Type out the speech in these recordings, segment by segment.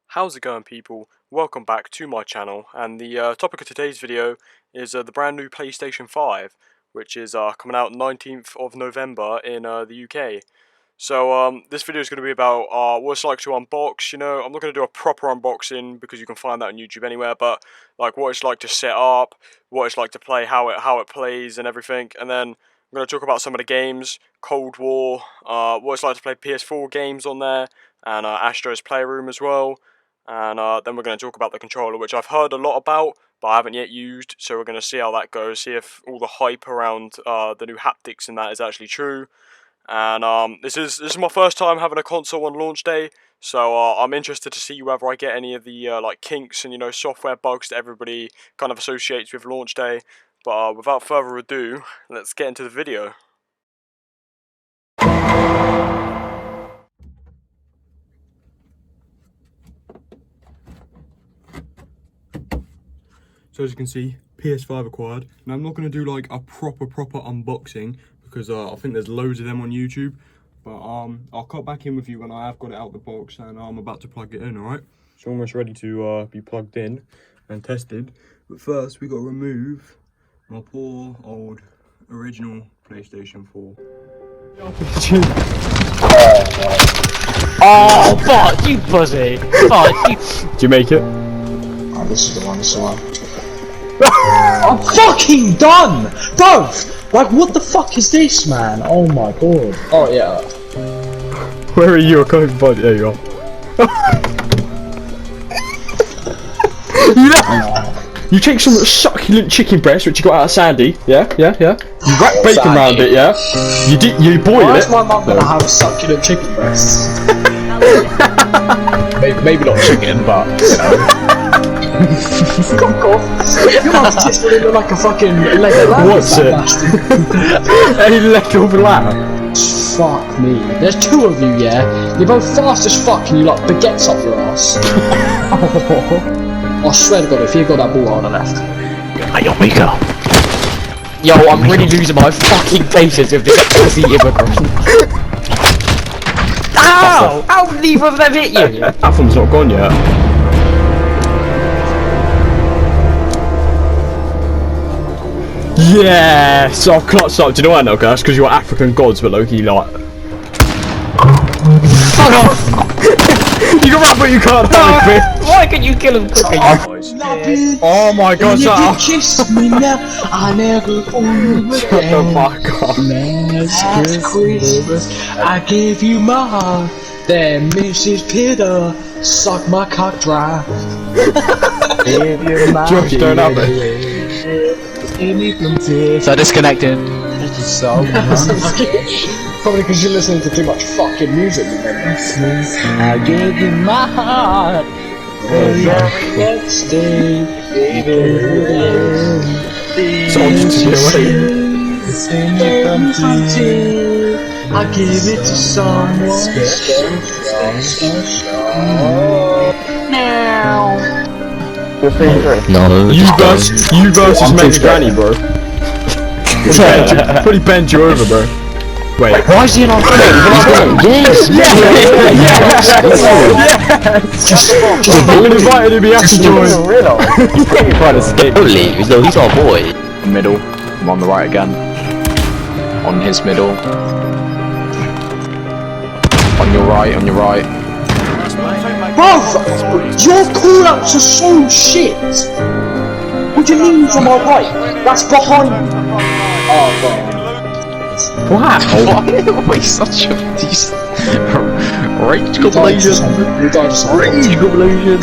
How's it going, people? Welcome back to my channel, and the topic of today's video is the brand new PlayStation 5, which is coming out 19th of November in the UK. So this video is going to be about what it's like to unbox. You know, I'm not going to do a proper unboxing because you can find that on YouTube anywhere, but like what it's like to set up, what it's like to play, how it plays and everything. And then I'm going to talk about some of the games, Cold War, what it's like to play PS4 games on there, and Astro's Playroom as well. And then we're going to talk about the controller, which I've heard a lot about, but I haven't yet used, so we're going to see how that goes, see if all the hype around the new haptics and that is actually true. And this is my first time having a console on launch day, so I'm interested to see whether I get any of the like kinks and, you know, software bugs that everybody kind of associates with launch day. But without further ado, let's get into the video. So as you can see, PS5 acquired. Now I'm not going to do like a proper unboxing because I think there's loads of them on YouTube. But I'll cut back in with you when I have got it out the box and I'm about to plug it in, alright? It's almost ready to be plugged in and tested. But first we got to remove my poor old original PlayStation 4. Oh, fuck, you pussy! Fuck, you... Did you make it? Oh, this is the one, this is the one. I'm fucking done! Bro! Like, what the fuck is this, man? Oh my god. Oh, yeah. Where are you? I can't even find it. There you are. You take some succulent chicken breast, which you got out of Sandy, yeah? You wrap bacon around it, yeah? You boil it. Why is my mum gonna have succulent chicken breasts? maybe not chicken, but, you know. Fuck off. Your mum's just gonna look like a fucking leg of lamb. What's it? A leg of lamb? Fuck me. There's two of you, yeah? You're both fast as fuck and you like baguettes up your ass. I swear to god, if you got that ball on the left. Hey, yo, Mika. Yo, I'm really losing my fucking patience with this pussy immigrant. Ow! How did either of them hit you? That one's not gone yet. Yeah, so I've clutched up. Do you know why now, guys? Because you're African gods, but low-key like. Fuck off! You can rap, but you can't have me. Why can you kill him quicker? Oh my god, shut up! Kiss me now, I never fool you Shut the fuck up. Last Christmas, I gave you my heart. Then Mrs. Pitter sucked my cock dry. Give you my Josh, don't have it. So disconnected. Probably because you're listening to too much fucking music. I gave you my heart. Next day, Someone's to I give it to someone special. Now. No. You versus Mega Granny, bro. Pretty bent you over, bro. Wait. Why is he not Yes! I'm gonna invite him to be after join. He's probably trying to escape. Holy, he's our boy. Middle, I'm on the right again. On his middle. On your right, on your right. Bro, your call-outs are so shit! What do you mean from my right? That's behind you! Oh, God. Wow! Why he's such a decent... Rage completion! Rage completion!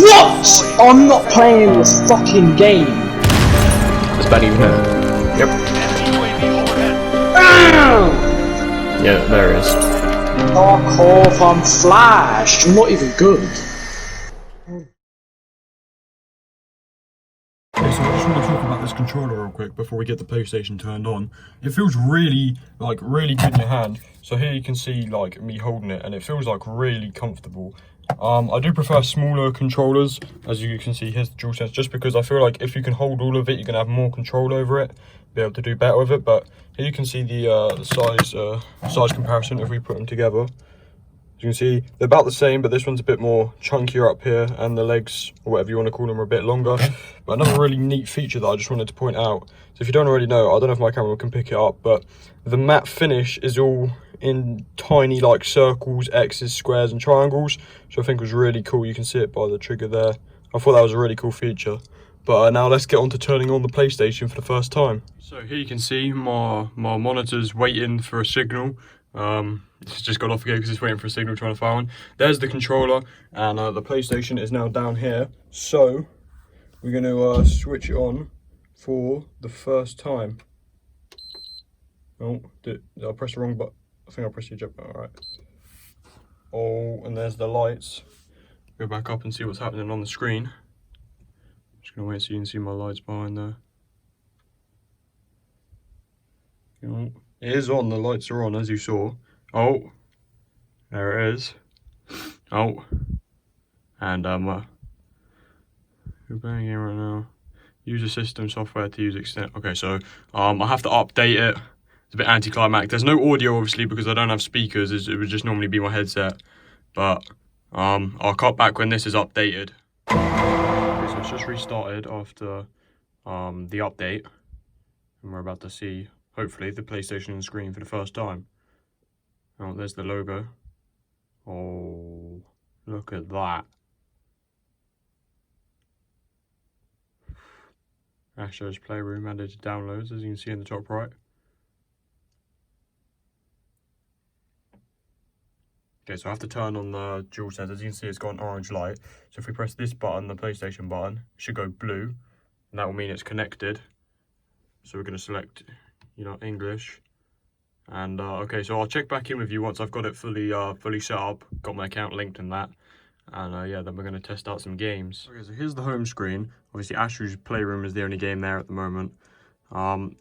What?! I'm not playing this fucking game! It's better even here. Yep. Yeah, there it is. Fuck off, I'm flashed! You're not even good. Okay, so I just want to talk about this controller real quick before we get the PlayStation turned on. It feels really good in your hand. So here you can see like me holding it and it feels like really comfortable. I do prefer smaller controllers. As you can see, here's the Dual Sense, just because I feel like if you can hold all of it, you're gonna have more control over it, be able to do better with it. But here you can see the size comparison if we put them together. As you can see, they're about the same, but this one's a bit more chunkier up here, and the legs, or whatever you want to call them, are a bit longer. But another really neat feature that I just wanted to point out, so if you don't already know, I don't know if my camera can pick it up, but the matte finish is all in tiny like circles, X's, squares and triangles, so I think it was really cool. You can see it by the trigger there. I thought that was a really cool feature. But now let's get on to turning on the PlayStation for the first time. So here you can see my monitor's waiting for a signal. It's just got off again because it's waiting for a signal, trying to find one. There's the controller, and the PlayStation is now down here. So we're going to switch it on for the first time. Oh, did I press the wrong button? I think I pressed the eject button. All right. Oh, and there's the lights. Go back up and see what's happening on the screen. Just gonna wait so you can see my lights behind there. Oh, it is on. The lights are on, as you saw. Oh, there it is. Oh, and we're playing here right now. User system software to use extent. Okay, so I have to update it. It's a bit anticlimactic. There's no audio obviously because I don't have speakers. It would just normally be my headset. But I'll cut back when this is updated. Okay, so it's just restarted after the update, and we're about to see hopefully the PlayStation on the screen for the first time. Oh, there's the logo. Oh, look at that. Astro's Playroom added to downloads, as you can see in the top right. Okay, so I have to turn on the Dual Sense. As you can see, it's got an orange light. So if we press this button, the PlayStation button, it should go blue, and that will mean it's connected. So we're going to select, English. And okay, so I'll check back in with you once I've got it fully set up, got my account linked and that. And yeah, then we're going to test out some games. Okay, so here's the home screen. Obviously, Astro's Playroom is the only game there at the moment.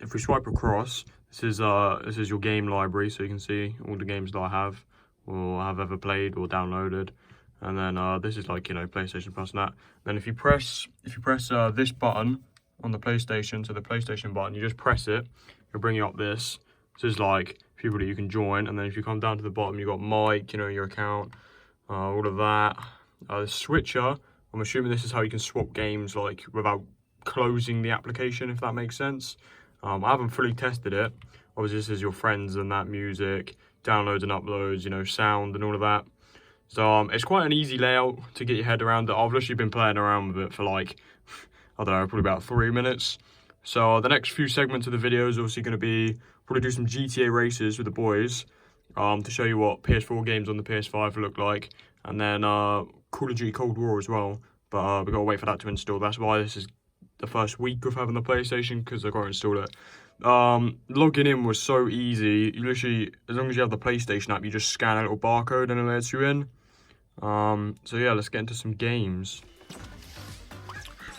If we swipe across, this is your game library, so you can see all the games that I have or have ever played or downloaded. And then this is like, PlayStation Plus and that. Then if you press this button on the PlayStation, so the PlayStation button, you just press it, it'll bring you up this. This is like people that you can join, and then if you come down to the bottom, you've got mic, your account, all of that. The switcher, I'm assuming this is how you can swap games like without closing the application, if that makes sense. I haven't fully tested it. Obviously, this is your friends and that, music, downloads and uploads, sound and all of that. So it's quite an easy layout to get your head around it. I've literally been playing around with it for like, I don't know, probably about 3 minutes. So the next few segments of the video is obviously going to be probably do some GTA races with the boys to show you what PS4 games on the PS5 look like, and then Call of Duty Cold War as well. But we've got to wait for that to install. That's why this is the first week of having the PlayStation, because I've got to install it. Logging in was so easy. You literally, as long as you have the PlayStation app, you just scan a little barcode and it lets you in. So yeah, let's get into some games.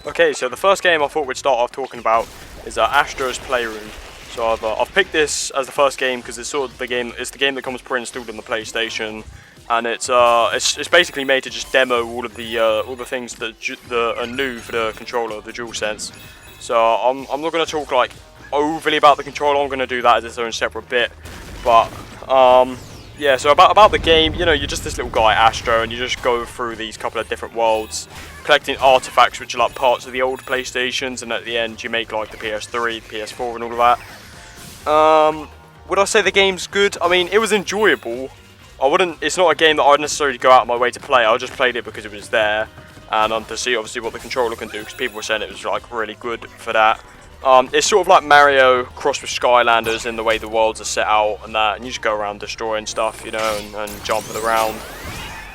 Okay, so the first game I thought we'd start off talking about is Astro's Playroom. So I've picked this as the first game because it's sort of the game that comes pre-installed on the PlayStation, and it's basically made to just demo all the things that are new for the controller, the Dual Sense. So I'm not going to talk like overly about the controller. I'm going to do that as its own separate bit. But yeah, so about the game, you're just this little guy, Astro, and you just go through these couple of different worlds, collecting artifacts which are like parts of the old PlayStations, and at the end you make like the PS3, PS4 and all of that. Would I say the game's good? I mean, it was enjoyable. It's not a game that I'd necessarily go out of my way to play. I just played it because it was there, and to see obviously what the controller can do, because people were saying it was like really good for that. It's sort of like Mario crossed with Skylanders in the way the worlds are set out and that, and you just go around destroying stuff, and jumping around.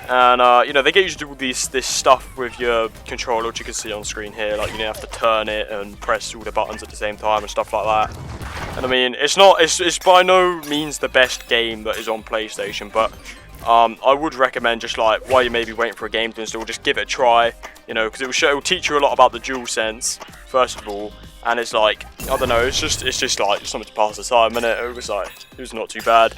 And they get you to do this stuff with your controller, which you can see on screen here. Like, you have to turn it and press all the buttons at the same time and stuff like that. And I mean, it's by no means the best game that is on PlayStation, but I would recommend, just like while you may be waiting for a game to install, just give it a try. Because it will teach you a lot about the Dual Sense first of all. And it's like, I don't know, it's just like something to pass the time, and it was not too bad.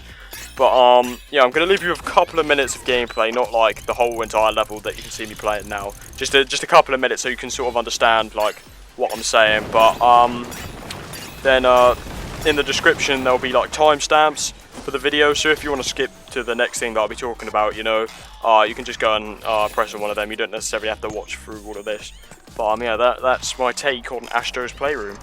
But yeah, I'm gonna leave you with a couple of minutes of gameplay, not like the whole entire level that you can see me playing now. Just a couple of minutes so you can sort of understand like what I'm saying. But then in the description there'll be like timestamps for the video, so if you want to skip to the next thing that I'll be talking about, you know, you can just go and press on one of them. You don't necessarily have to watch through all of this. But yeah, that's my take on Astro's Playroom.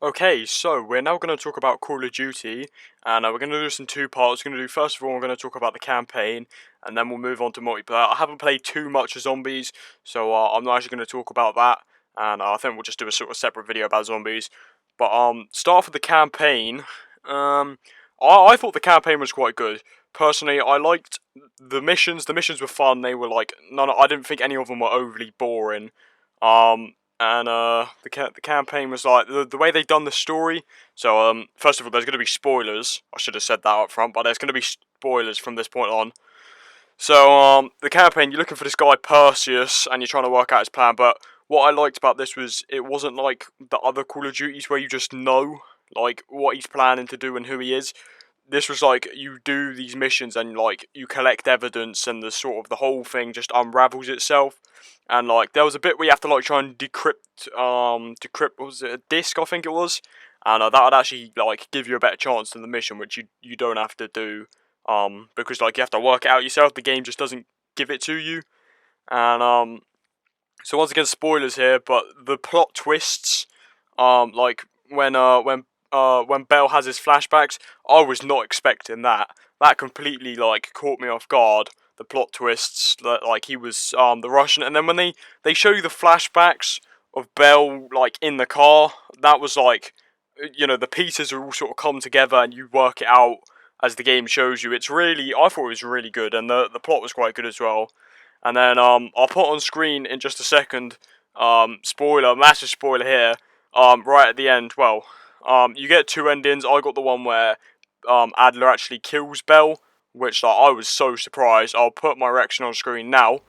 Okay, so we're now going to talk about Call of Duty, and we're going to do this in two parts. We're going to do, first of all, we're going to talk about the campaign, and then we'll move on to multiplayer. I haven't played too much of zombies, so I'm not actually going to talk about that, and I think we'll just do a sort of separate video about zombies. But start off with the campaign. I thought the campaign was quite good. Personally, I liked the missions. The missions were fun. They were like I didn't think any of them were overly boring. And the campaign was like the way they done the story. So first of all, there's going to be spoilers. I should have said that up front, but there's going to be spoilers from this point on. So the campaign, you're looking for this guy Perseus, and you're trying to work out his plan. But what I liked about this was it wasn't like the other Call of Duties where you just know like what he's planning to do and who he is. This was like you do these missions and like you collect evidence, and the sort of the whole thing just unravels itself. And like there was a bit where you have to like try and decrypt what was it, a disc, I think it was, and that would actually like give you a better chance than the mission, which you don't have to do because like you have to work it out yourself. The game just doesn't give it to you. And so once again, spoilers here, but the plot twists like when when Bell has his flashbacks, I was not expecting that. That completely like caught me off guard. The plot twists, like he was the Russian, and then when they show you the flashbacks of Bell like in the car, that was like, you know, the pieces are all sort of come together and you work it out as the game shows you. It's really, I thought it was really good, and the plot was quite good as well. And then I'll put on screen in just a second. Spoiler, massive spoiler here. Right at the end, well, you get two endings. I got the one where Adler actually kills Bell, which like, I was so surprised. I'll put my reaction on screen now.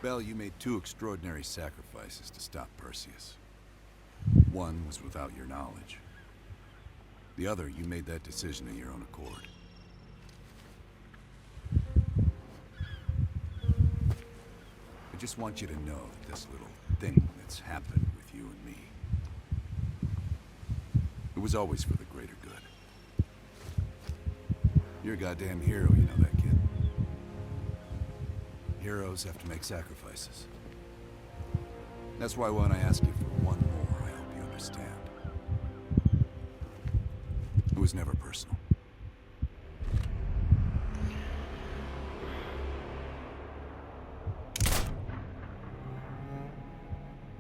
Bell, you made two extraordinary sacrifices to stop Perseus. One was without your knowledge. The other, you made that decision of your own accord. I just want you to know that this little thing that's happened with you and me, it was always for the greater good. You're a goddamn hero, you know that, kid. Heroes have to make sacrifices. That's why when I ask you for one more, I hope you understand. It was never personal.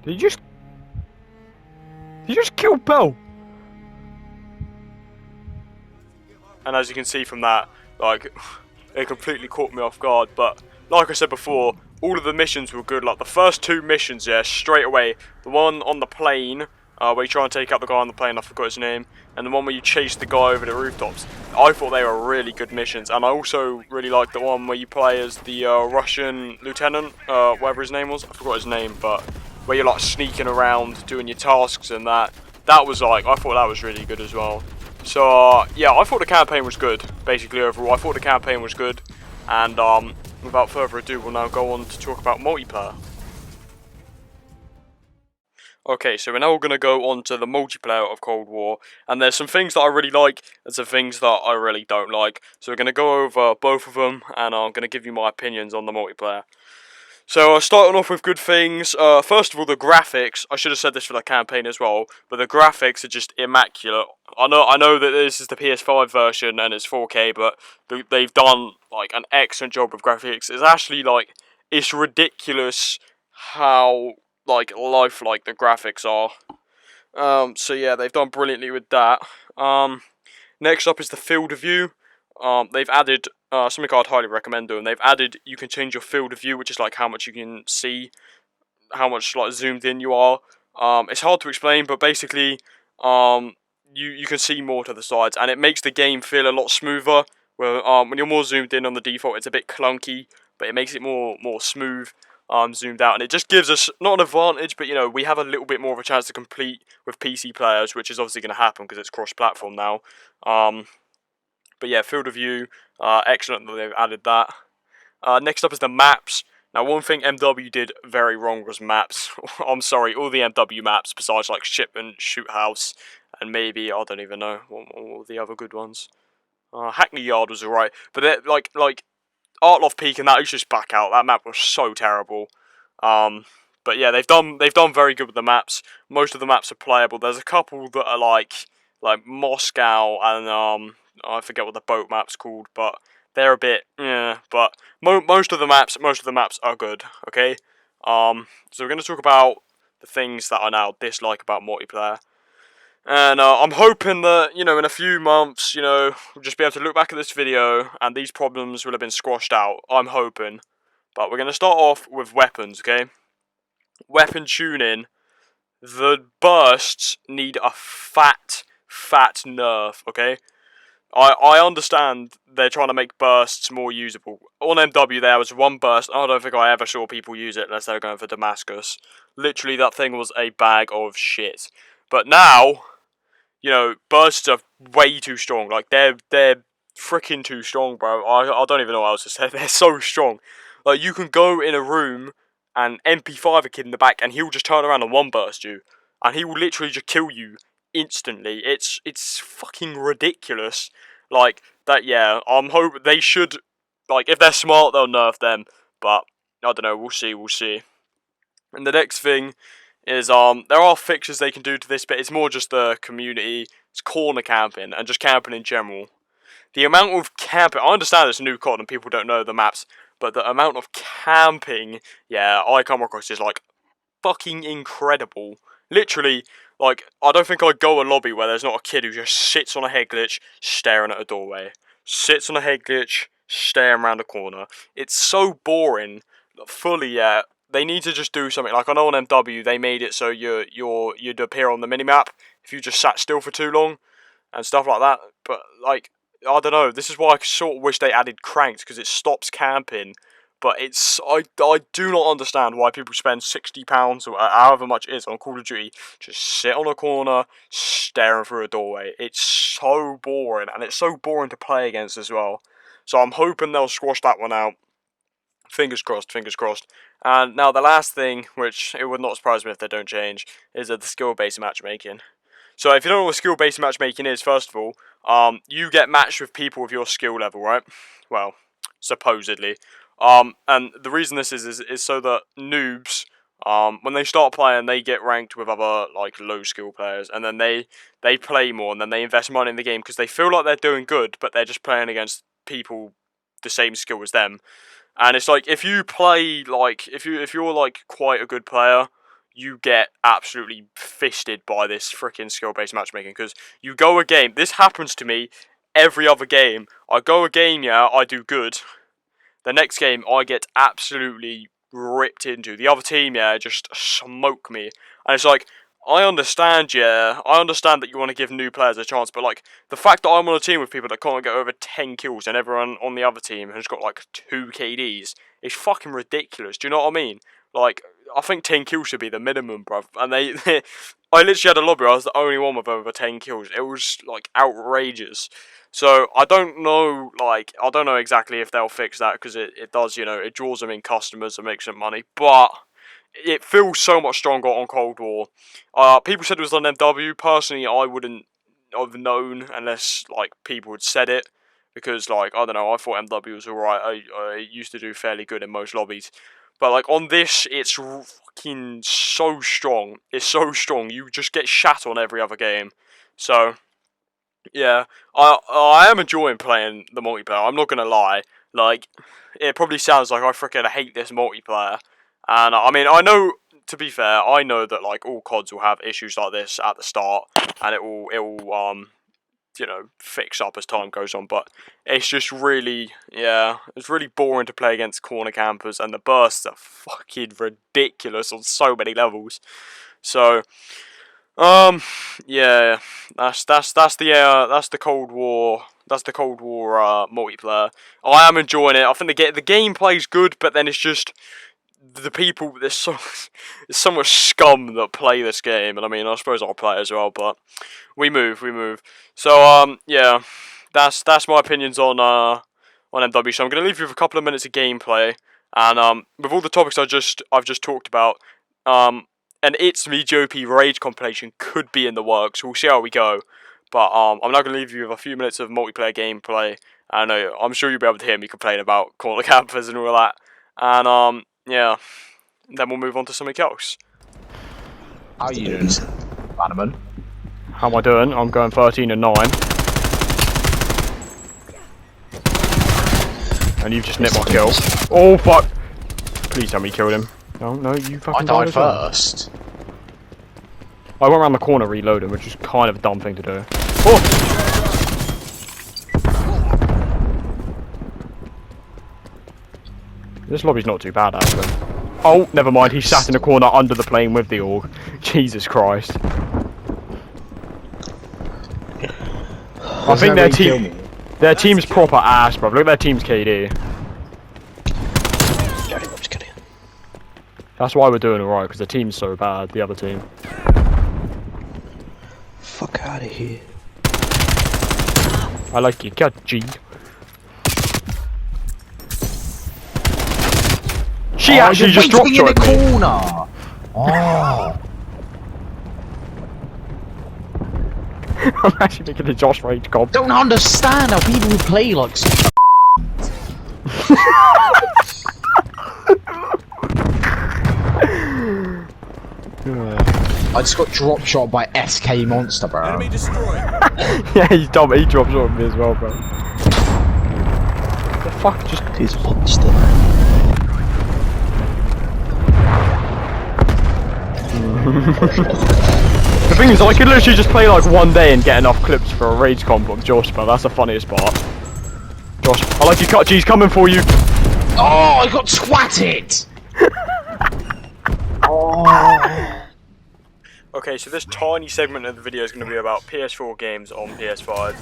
Did you just kill Bell? And as you can see from that, like, it completely caught me off guard. But like I said before, all of the missions were good. Like the first two missions, yeah, straight away. The one on the plane, where you try and take out the guy on the plane, I forgot his name, and the one where you chase the guy over the rooftops. I thought they were really good missions, and I also really liked the one where you play as the Russian lieutenant, whatever his name was. I forgot his name, but where you're like sneaking around doing your tasks and that. That was like, I thought that was really good as well. So yeah, I thought the campaign was good. Basically overall, I thought the campaign was good, and without further ado, we'll now go on to talk about multiplayer. Okay, so we're now going to go on to the multiplayer of Cold War, and there's some things that I really like, and some things that I really don't like. So we're going to go over both of them, and I'm going to give you my opinions on the multiplayer. So starting off with good things, first of all, the graphics. I should have said this for the campaign as well, but the graphics are just immaculate. I know that this is the PS5 version and it's 4K, but they've done like an excellent job with graphics. It's actually like, it's ridiculous how like lifelike the graphics are. So yeah, they've done brilliantly with that. Next up is the field of view. They've added something I'd highly recommend doing. They've added, you can change your field of view, which is like how much you can see, how much like zoomed in you are. It's hard to explain, but basically, you can see more to the sides, and it makes the game feel a lot smoother. Well, when you're more zoomed in on the default, it's a bit clunky, but it makes it more smooth, zoomed out, and it just gives us not an advantage, but you know, we have a little bit more of a chance to compete with PC players, which is obviously going to happen because it's cross-platform now. But yeah, field of view, excellent that they've added that. Next up is the maps. Now, one thing MW did very wrong was maps. I'm sorry, all the MW maps, besides like Ship and Shoot House, and maybe, I don't even know, what were the other good ones. Hackney Yard was alright, but like Artloft Peak and that, you just back out. That map was so terrible. But yeah, they've done very good with the maps. Most of the maps are playable. There's a couple that are like Moscow and I forget what the boat map's called, but they're a bit, yeah. But most of the maps are good. Okay. So we're gonna talk about the things that I now dislike about multiplayer, and I'm hoping that, you know, in a few months, you know, we'll just be able to look back at this video and these problems will have been squashed out. I'm hoping, but we're gonna start off with weapons. Okay. Weapon tuning. The bursts need a fat nerf. Okay. I understand they're trying to make bursts more usable. On MW there was one burst, I don't think I ever saw people use it unless they were going for Damascus. Literally that thing was a bag of shit. But now, you know, bursts are way too strong. Like, they're freaking too strong, bro. I don't even know what else to say. They're so strong. Like, you can go in a room and MP5 a kid in the back and he'll just turn around and one burst you. And he will literally just kill you instantly. It's fucking ridiculous. Like that, yeah. I'm hoping they should, like, if they're smart, they'll nerf them. But I don't know. We'll see. And the next thing is there are fixes they can do to this, but it's more just the community. It's corner camping and just camping in general. The amount of camping, I understand it's a new COD and people don't know the maps, but the amount of camping, yeah, I come across is like fucking incredible. Literally, like, I don't think I'd go a lobby where there's not a kid who just sits on a head glitch staring at a doorway. Sits on a head glitch, staring around a corner. It's so boring. Fully, yeah. They need to just do something. Like, I know on MW they made it so you'd appear on the minimap if you just sat still for too long and stuff like that. But like, I don't know. This is why I sort of wish they added cranked, because it stops camping. But I do not understand why people spend £60 or however much it is on Call of Duty just sit on a corner staring through a doorway. It's so boring, and it's so boring to play against as well. So I'm hoping they'll squash that one out. Fingers crossed, fingers crossed. And now the last thing, which it would not surprise me if they don't change, is the skill-based matchmaking. So if you don't know what skill-based matchmaking is, first of all, you get matched with people with your skill level, right? Well, supposedly. And the reason this is so that noobs, when they start playing, they get ranked with other, like, low skill players, and then they play more, and then they invest money in the game, because they feel like they're doing good, but they're just playing against people the same skill as them. And it's like, if you play, like, if you're, like, quite a good player, you get absolutely fisted by this freaking skill-based matchmaking, because you go a game, this happens to me every other game, I go a game, yeah, I do good. The next game, I get absolutely ripped into. The other team, yeah, just smoke me. And it's like, I understand, yeah, I understand that you want to give new players a chance, but, like, the fact that I'm on a team with people that can't get over 10 kills and everyone on the other team has got, like, 2 KDs is fucking ridiculous. Do you know what I mean? Like, I think 10 kills should be the minimum, bruv. And I literally had a lobby where I was the only one with over 10 kills. It was, like, outrageous. So, I don't know, like, I don't know exactly if they'll fix that, because it does, you know, it draws them in customers and makes them money, but it feels so much stronger on Cold War. People said it was on MW. Personally, I wouldn't have known unless, like, people had said it, because, like, I don't know, I thought MW was alright. I used to do fairly good in most lobbies. But, like, on this, it's fucking so strong. It's so strong. You just get shat on every other game. So, yeah, I am enjoying playing the multiplayer, I'm not gonna lie. Like, it probably sounds like I freaking hate this multiplayer. And, I mean, I know, to be fair, I know that, like, all CODs will have issues like this at the start. And it will you know, fix up as time goes on, but it's just really, yeah, it's really boring to play against corner campers, and the bursts are fucking ridiculous on so many levels. So, yeah, that's the Cold War. That's the Cold War multiplayer. I am enjoying it. I think the gameplay's good, but then it's just the people. There's so much scum that play this game, and I mean, I suppose I'll play it as well, but we move. So yeah, that's my opinions on MW. So I'm gonna leave you with a couple of minutes of gameplay, and with all the topics I've just talked about, an It's Me Jopey Rage compilation could be in the works. We'll see how we go. But I'm now going to leave you with a few minutes of multiplayer gameplay. And I'm sure you'll be able to hear me complain about corner campers and all that. And yeah, then we'll move on to something else. How are you doing, Bannerman? How am I doing? I'm going 13 and 9. And you've just nipped my kill. Oh fuck! Please tell me you killed him. No, you fucking I died first. I went around the corner reloading, which is kind of a dumb thing to do. Oh! This lobby's not too bad, actually. Oh, never mind, he sat in the corner under the plane with the org. Jesus Christ. I think their team's proper ass, bro. Look at their team's KD. That's why we're doing alright, because the team's so bad, the other team. Fuck out of here. I like you, God, G. She actually just dropped in the corner! Oh! I'm actually making a Josh Rage comp. Don't understand how people who play like such Yeah. I just got drop shot by SK Monster, bro. Enemy destroyed. Yeah, he's dumb. He drops on me as well, bro. The fuck? Just He's a monster. the thing is, I could literally just play like one day and get enough clips for a rage comp of Josh, but that's the funniest part. Josh, I like your cut. G's coming for you. Oh, I got twatted! Oh. Okay, so this tiny segment of the video is going to be about PS4 games on PS5.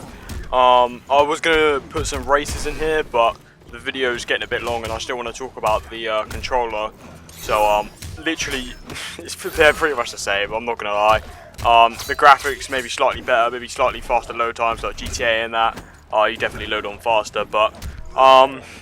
I was going to put some races in here, but the video is getting a bit long and I still want to talk about the controller. So, literally, they're pretty much the same, I'm not going to lie. The graphics maybe slightly better, maybe slightly faster load times like GTA and that. You definitely load on faster, but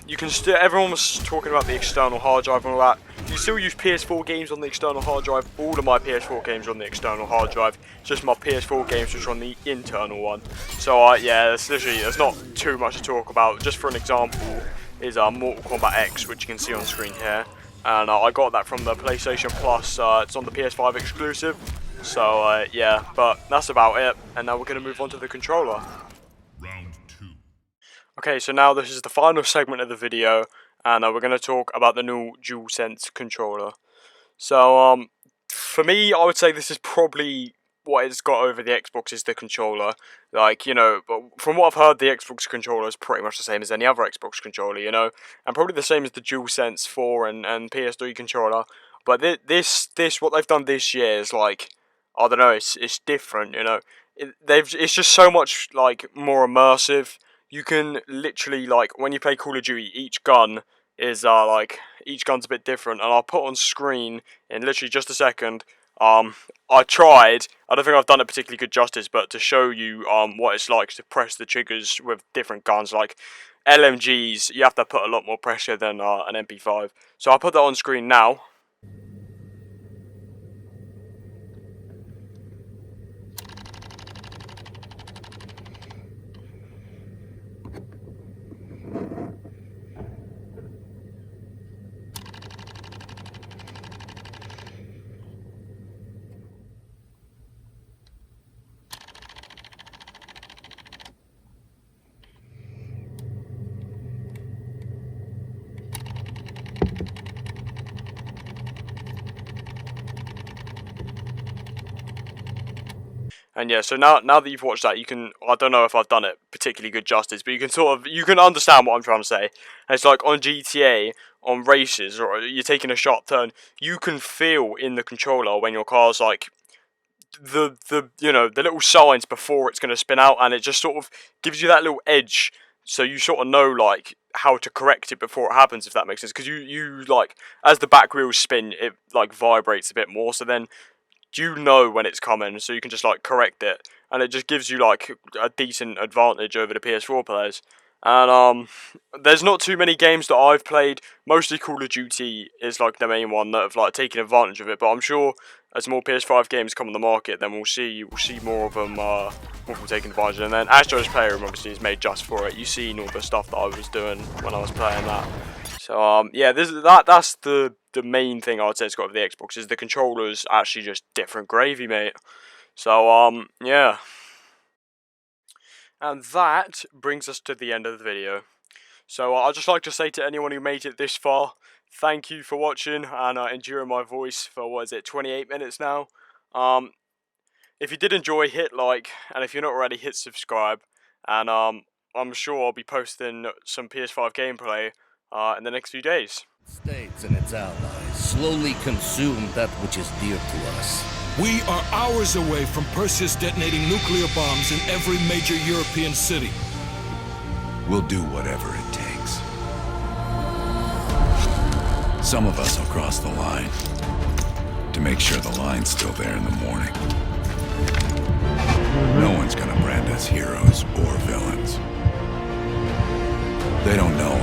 you can still, everyone was talking about the external hard drive and all that. You can still use PS4 games on the external hard drive. All of my PS4 games are on the external hard drive. Just my PS4 games which are on the internal one. So yeah, there's not too much to talk about. Just for an example is Mortal Kombat X, which you can see on screen here. And I got that from the PlayStation Plus. It's on the PS5 exclusive. So yeah, but that's about it. And now we're going to move on to the controller. Round 2. Okay, so now this is the final segment of the video, and we're going to talk about the new Daul Sense controller. So, for me, I would say this is probably what it's got over the Xbox is the controller. Like, you know, but from what I've heard, the Xbox controller is pretty much the same as any other Xbox controller, you know, and probably the same as the Daul Sense 4 and PS3 controller. But this what they've done this year is like, I don't know, it's different, you know. It's just so much like more immersive. You can literally, like, when you play Call of Duty, each gun is each gun's a bit different, and I'll put on screen in literally just a second. I tried. I don't think I've done it particularly good justice, but to show you what it's like to press the triggers with different guns, like LMGs, you have to put a lot more pressure than an MP5. So I'll put that on screen now. And yeah, so now that you've watched that, you can, I don't know if I've done it particularly good justice, but you can understand what I'm trying to say. And it's like on GTA, on races, or you're taking a sharp turn, you can feel in the controller when your car's like, the little signs before it's going to spin out, and it just sort of gives you that little edge, so you sort of know like how to correct it before it happens, if that makes sense. Because you like, as the back wheels spin, it like vibrates a bit more, so then you know when it's coming, so you can just like correct it, and it just gives you like a decent advantage over the PS4 players. And there's not too many games that I've played. Mostly Call of Duty is like the main one that have like taken advantage of it. But I'm sure as more PS5 games come on the market, then we'll see more of them taking advantage. And then Astro's Playroom obviously is made just for it. You've seen all the stuff that I was doing when I was playing that. So yeah, that's the main thing I would say it's got with the Xbox, is the controller's actually just different gravy, mate. So yeah. And that brings us to the end of the video. So I'd just like to say to anyone who made it this far, thank you for watching and enduring my voice for, 28 minutes now. If you did enjoy, hit like, and if you're not already, hit subscribe. And I'm sure I'll be posting some PS5 gameplay in the next few days. States and its allies slowly consume that which is dear to us. We are hours away from Perseus detonating nuclear bombs in every major European city. We'll do whatever it takes. Some of us will cross the line to make sure the line's still there in the morning. No one's gonna brand us heroes or villains. They don't know